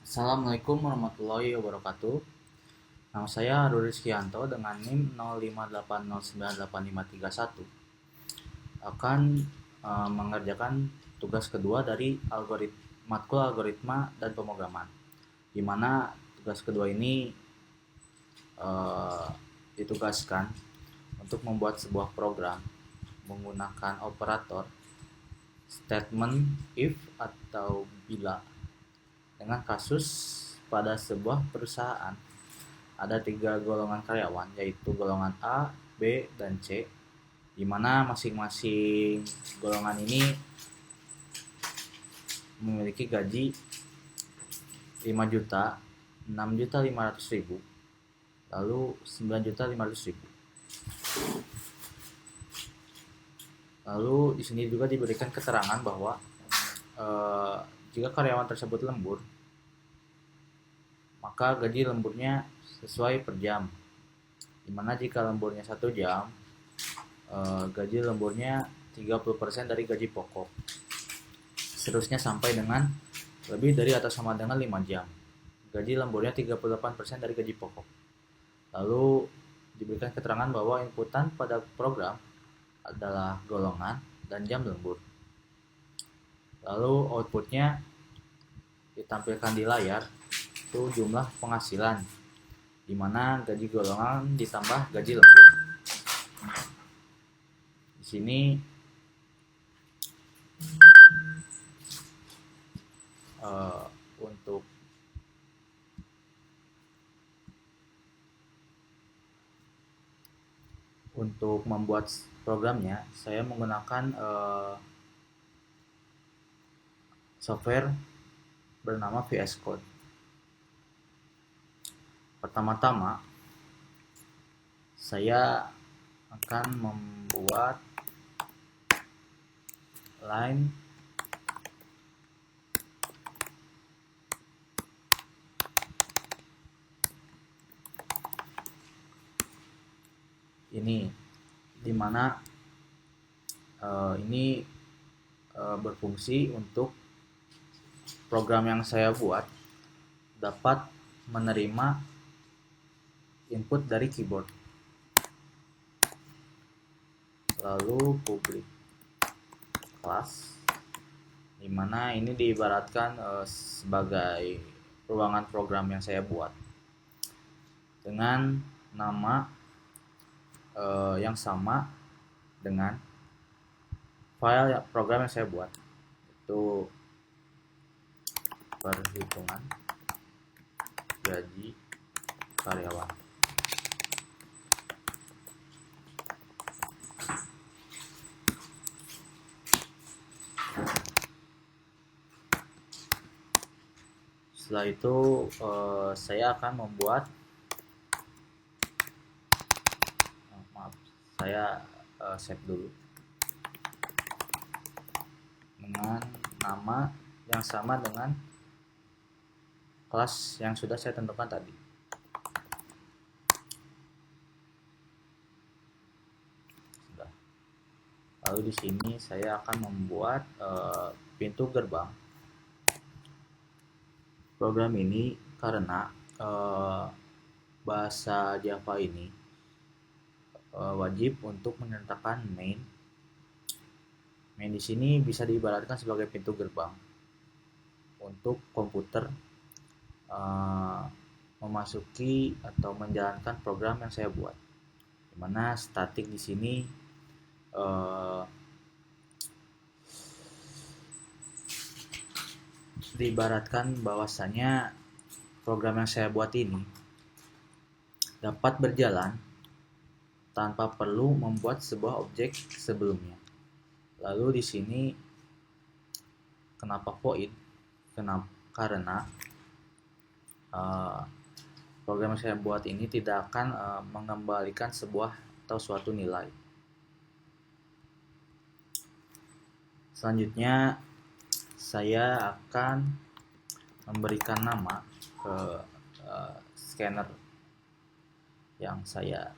Assalamualaikum warahmatullahi wabarakatuh. Nama saya Rudi Rizkianto dengan NIM 0580985531. Akan mengerjakan tugas kedua dari matkul algoritma dan pemrograman. Di mana tugas kedua ini ditugaskan untuk membuat sebuah program menggunakan operator statement if atau bila dengan kasus pada sebuah perusahaan ada 3 golongan karyawan, yaitu golongan A, B, dan C, di mana masing-masing golongan ini memiliki gaji 5 juta, 6.500.000, lalu 9.500.000. Lalu di sini juga diberikan keterangan bahwa jika karyawan tersebut lembur, maka gaji lemburnya sesuai per jam. Dimana jika lemburnya 1 jam, gaji lemburnya 30% dari gaji pokok. Seterusnya sampai dengan lebih dari atau sama dengan 5 jam. Gaji lemburnya 38% dari gaji pokok. Lalu diberikan keterangan bahwa inputan pada program adalah golongan dan jam lembur. Lalu outputnya ditampilkan di layar, itu jumlah penghasilan, di mana gaji golongan ditambah gaji lembur. Di sini untuk membuat programnya saya menggunakan software bernama VS Code. Pertama-tama saya akan membuat line ini, dimana ini berfungsi untuk program yang saya buat dapat menerima input dari keyboard. Lalu public class, dimana ini diibaratkan sebagai ruangan program yang saya buat dengan nama yang sama dengan file program yang saya buat, itu perhitungan gaji karyawan. Setelah itu saya akan membuat saya save dulu dengan nama yang sama dengan kelas yang sudah saya tentukan tadi. Sudah. Lalu di sini saya akan membuat pintu gerbang program ini karena bahasa Java ini wajib untuk menyertakan main. Main di sini bisa diibaratkan sebagai pintu gerbang untuk komputer memasuki atau menjalankan program yang saya buat. Dimana statik di sini diibaratkan bahwasanya program yang saya buat ini dapat berjalan tanpa perlu membuat sebuah objek sebelumnya. Lalu di sini kenapa void? Karena program yang saya buat ini tidak akan mengembalikan sebuah atau suatu nilai. Selanjutnya saya akan memberikan nama ke scanner yang saya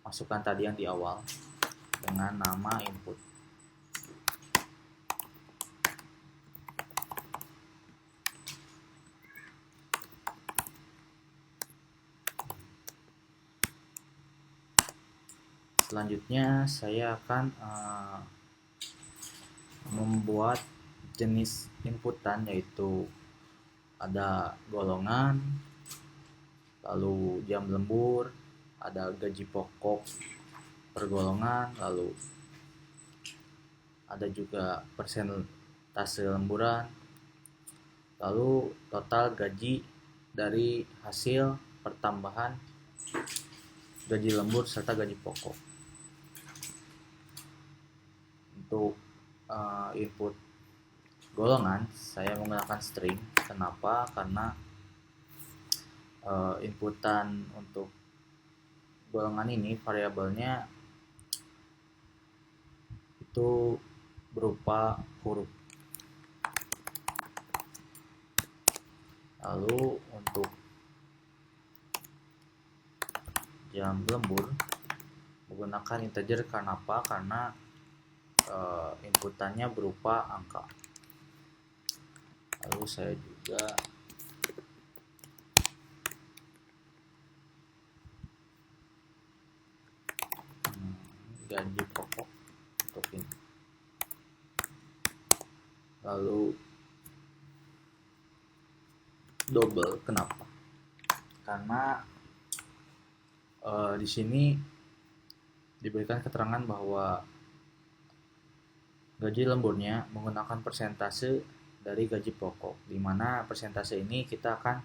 masukkan tadi yang di awal dengan nama input. Selanjutnya saya akan membuat jenis inputan, yaitu ada golongan, lalu jam lembur, ada gaji pokok per golongan, lalu ada juga persentase lemburan, lalu total gaji dari hasil pertambahan gaji lembur serta gaji pokok. Untuk input golongan saya menggunakan string. Kenapa? Karena inputan untuk golongan ini variabelnya itu berupa huruf. Lalu untuk jam lembur menggunakan integer. Kenapa? Karena inputannya berupa angka. Lalu saya juga gaji pokok untuk ini. Lalu double. Kenapa? Karena di sini diberikan keterangan bahwa gaji lemburnya menggunakan persentase dari gaji pokok, di mana persentase ini kita akan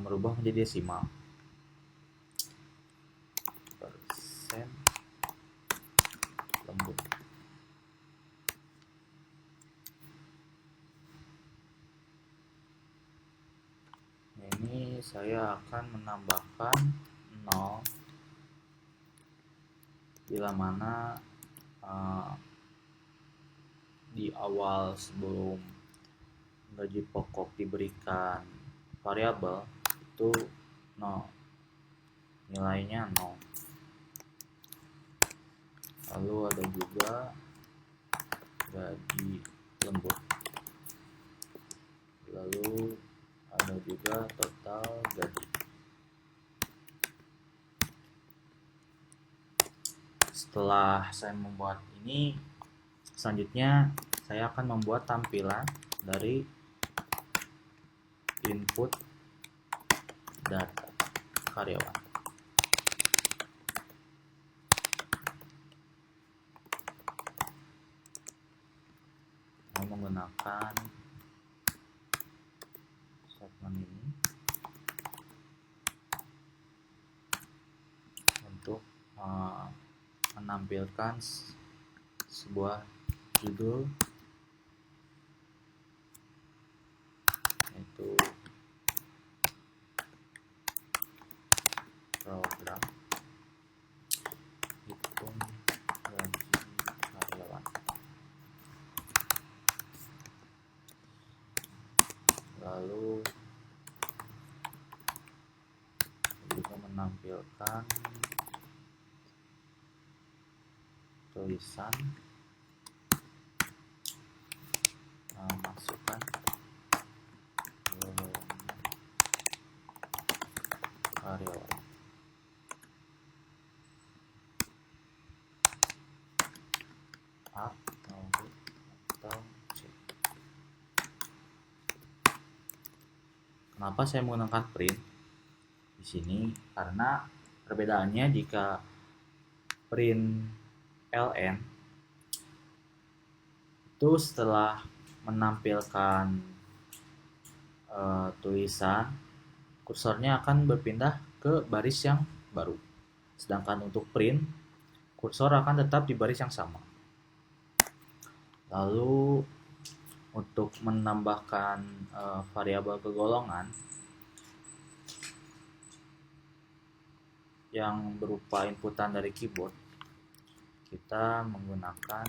merubah menjadi desimal. Persen lembur. Ini saya akan menambahkan 0 bila mana di awal sebelum gaji pokok diberikan variabel itu 0, nilainya 0. Lalu ada juga gaji lembur, lalu ada juga total gaji. Setelah saya membuat ini, selanjutnya saya akan membuat tampilan dari input data karyawan. Saya menggunakan segmen ini untuk menampilkan sebuah judul, yaitu program hitung gaji karyawan. Lalu juga menampilkan tulisan masukkan karyawan. A atau B atau C. Kenapa saya menggunakan print di sini? Karena perbedaannya jika print ln itu setelah menampilkan tulisan, kursornya akan berpindah ke baris yang baru. Sedangkan untuk print, kursor akan tetap di baris yang sama. Lalu untuk menambahkan variabel kegolongan yang berupa inputan dari keyboard, kita menggunakan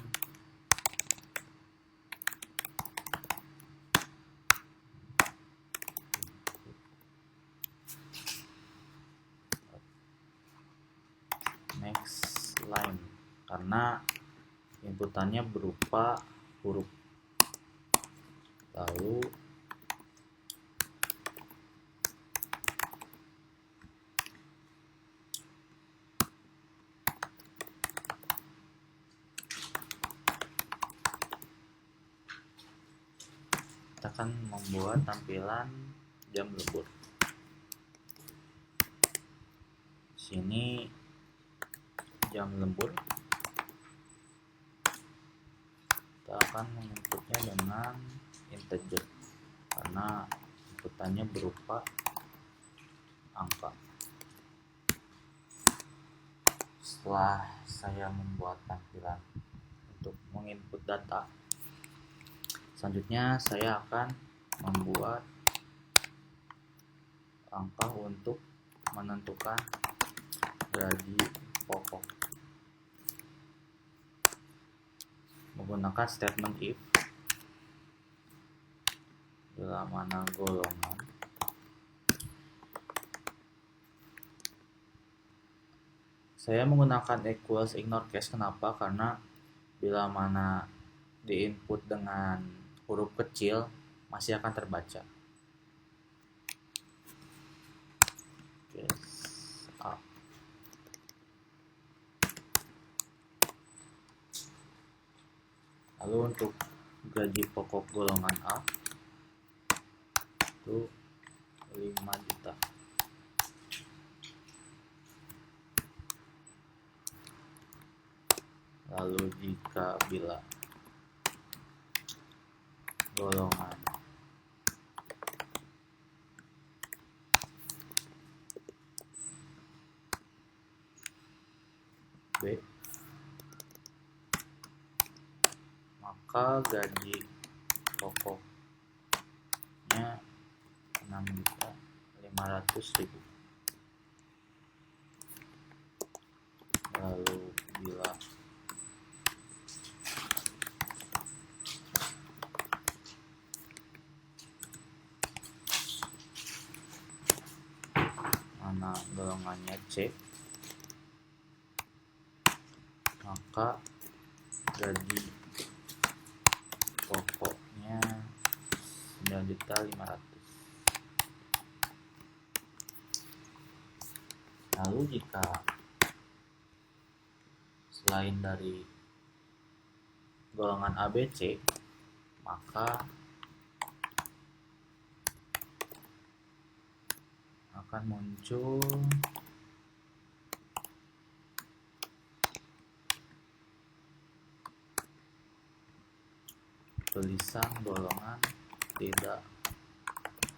next line karena inputannya berupa huruf. Lalu akan membuat tampilan jam lembur. Sini jam lembur, kita akan menginputnya dengan integer karena inputannya berupa angka. Setelah saya membuat tampilan untuk menginput data, selanjutnya saya akan membuat angka untuk menentukan gaji pokok menggunakan statement if. Bila mana golongan saya menggunakan equals ignore case. Kenapa? Karena bila mana di input dengan huruf kecil masih akan terbaca. Case A. Lalu untuk gaji pokok golongan A itu 5 juta. Lalu jika bila golongan B, maka gaji pokoknya 6.500.000. Lalu bila mana golongannya C, maka gaji pokoknya 9.500.000. Lalu jika selain dari golongan ABC, maka akan muncul tulisan golongan tidak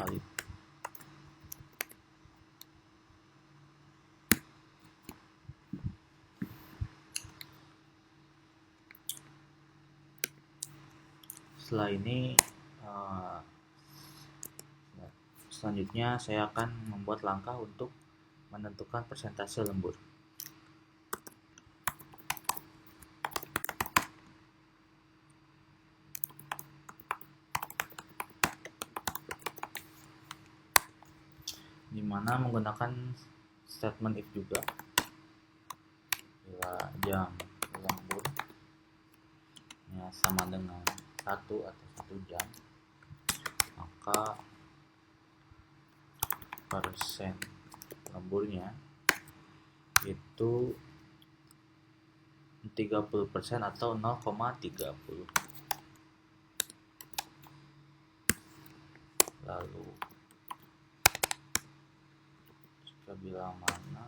valid. Setelah ini selanjutnya saya akan membuat langkah untuk menentukan persentase lembur. Dimana menggunakan statement if juga. Bila jam lembur sama dengan 1 atau 1 jam, maka persen lemburnya itu 30% atau 0,30. Lalu jika bila mana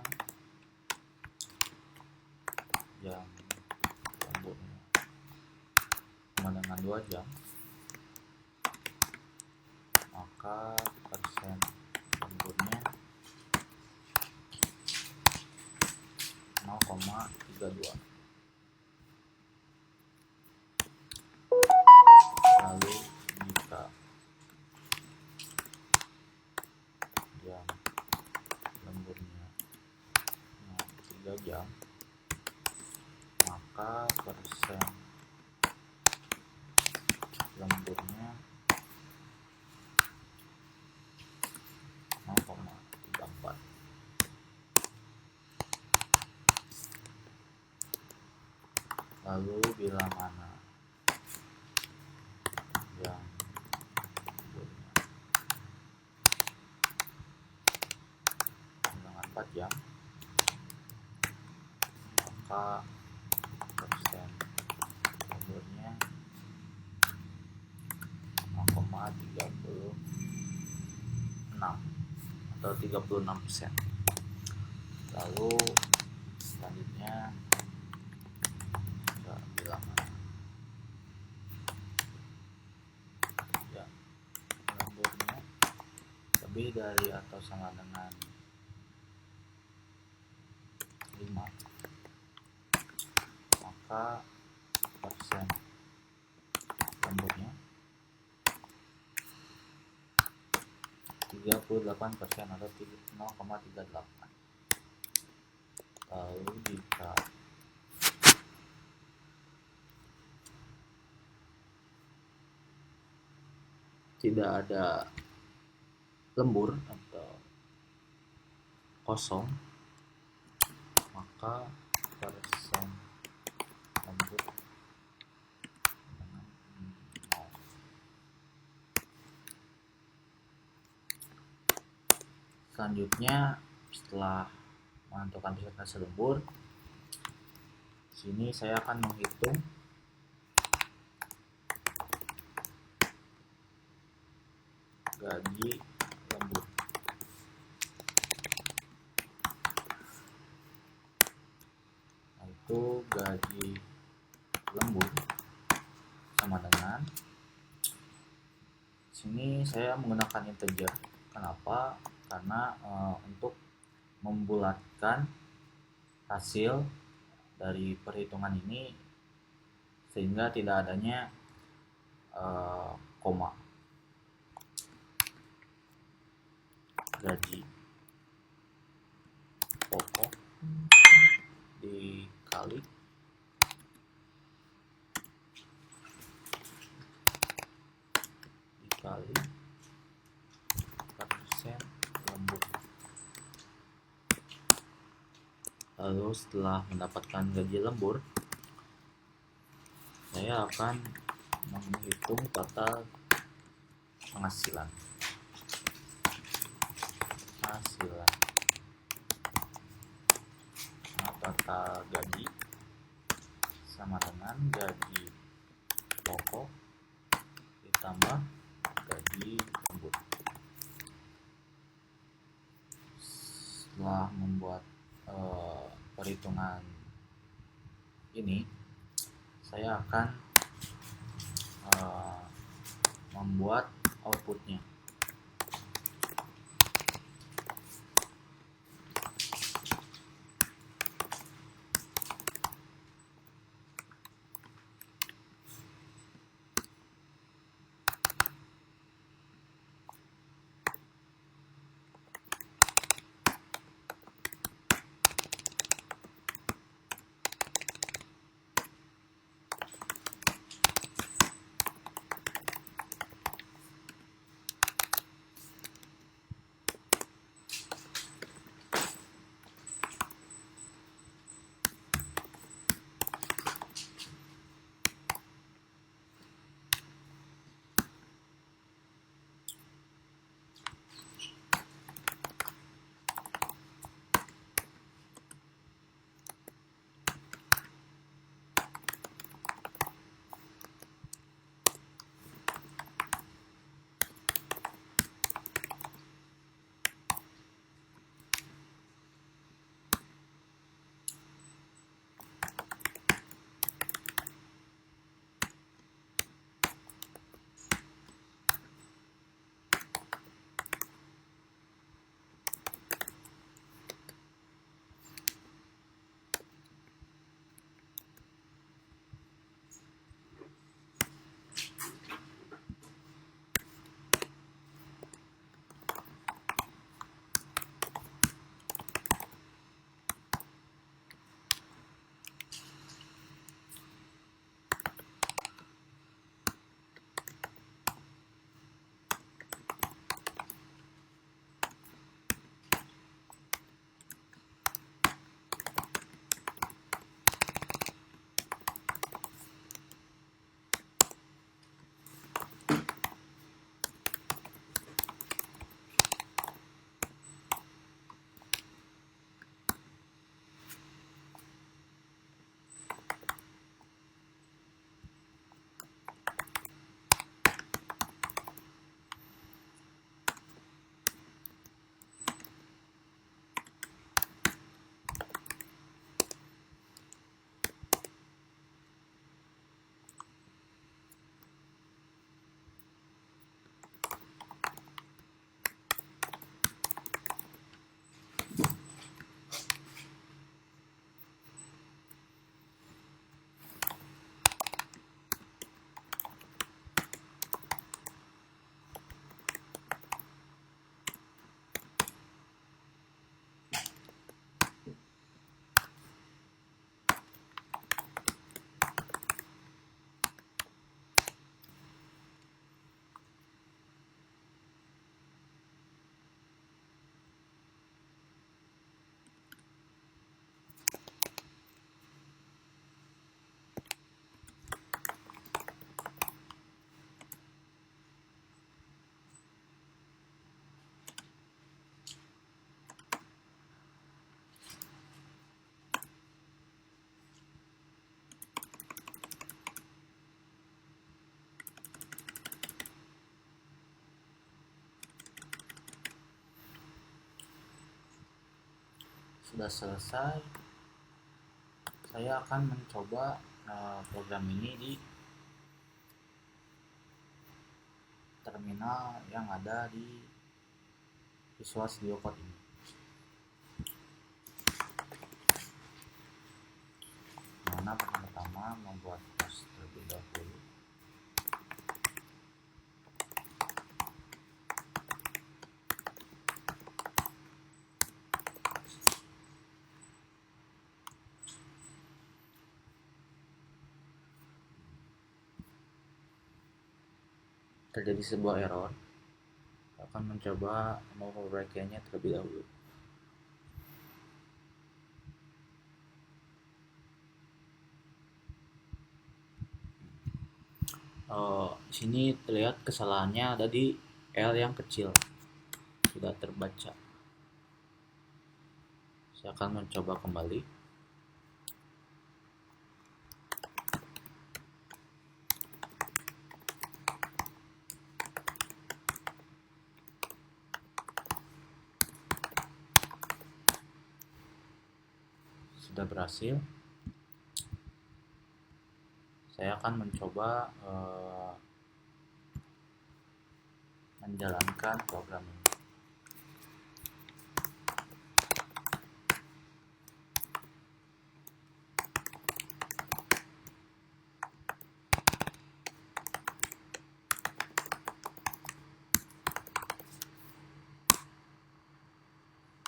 jam lemburnya sama dengan 2 jam, maka persen lemburnya 0,32. Lalu jika jam lemburnya 3 jam, maka persen lemburnya 0,34. Lalu bila mana jam lemburnya dengan 4 jam, maka persen lemburnya 0,8. atau 36%. Lalu selanjutnya kita bilang ya, lemburnya lebih dari atau sama dengan 5, maka persen lemburnya 38% atau 0,38. Lalu jika tidak ada lembur atau kosong, maka persen lembur dengan 0. Selanjutnya, setelah menentukan persentase lembur, sini saya akan menghitung gaji lembur. Itu gaji lembur sama dengan, sini saya menggunakan integer. Kenapa? Karena untuk membulatkan hasil dari perhitungan ini sehingga tidak adanya koma. Gaji pokok dikali persen lembur. Lalu setelah mendapatkan gaji lembur, saya akan menghitung total penghasilan. Nah, total gaji sama dengan gaji pokok ditambah gaji lembur. Setelah membuat perhitungan ini, saya akan membuat outputnya. Sudah selesai, saya akan mencoba program ini di terminal yang ada di Visual Studio Code ini. Mana pertama membuat host terlebih dahulu. Terjadi sebuah error, akan mencoba memperbaikinya terlebih dahulu. Di sini terlihat kesalahannya ada di L yang kecil, sudah terbaca. Saya akan mencoba kembali. Sudah berhasil. Saya akan mencoba menjalankan program ini.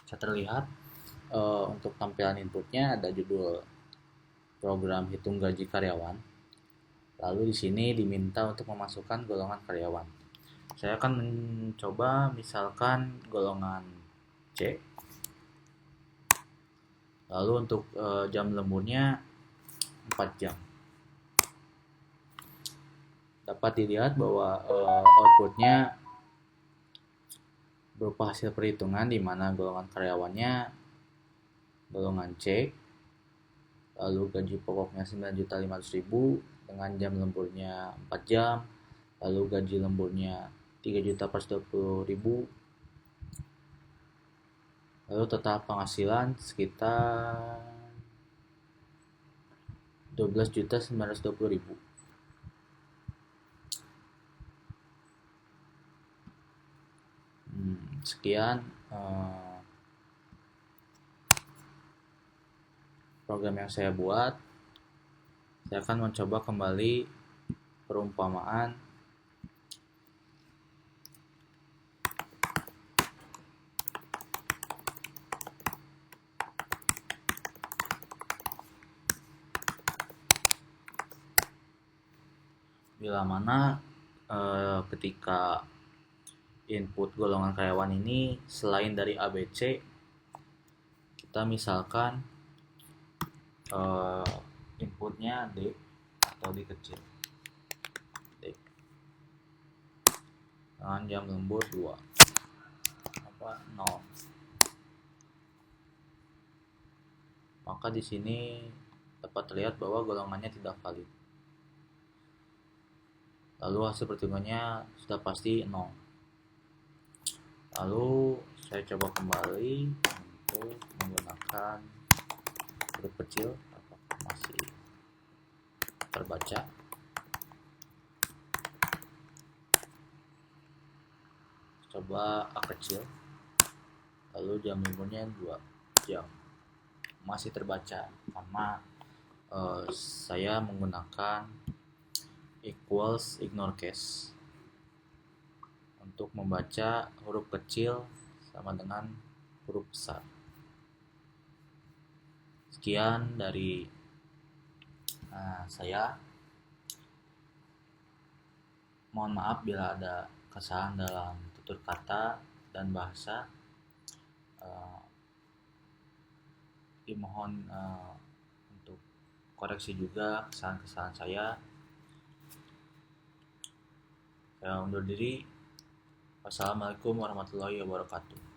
Bisa terlihat untuk tampilan inputnya ada judul program hitung gaji karyawan. Lalu di sini diminta untuk memasukkan golongan karyawan. Saya akan mencoba misalkan golongan C. Lalu untuk jam lemburnya 4 jam. Dapat dilihat bahwa outputnya berupa hasil perhitungan di mana golongan karyawannya golongan C, lalu gaji pokoknya 9.500.000 dengan jam lemburnya 4 jam, lalu gaji lemburnya 3.420.000, lalu total penghasilan sekitar 12.920.000. Sekian program yang saya buat. Saya akan mencoba kembali perumpamaan. Bila mana ketika input golongan karyawan ini selain dari ABC, kita misalkan inputnya D atau D kecil, D dengan jam lembur 2 0, maka di sini dapat terlihat bahwa golongannya tidak valid. Lalu hasil perhitungannya sudah pasti 0. Lalu saya coba kembali untuk menggunakan huruf kecil, apakah masih terbaca. Coba A kecil, lalu jam lemburnya 2 jam, masih terbaca karena saya menggunakan equals ignore case untuk membaca huruf kecil sama dengan huruf besar. Sekian dari saya. Mohon maaf bila ada kesalahan dalam tutur kata dan bahasa. Dimohon untuk koreksi juga kesalahan-kesalahan saya. Saya undur diri. Wassalamualaikum warahmatullahi wabarakatuh.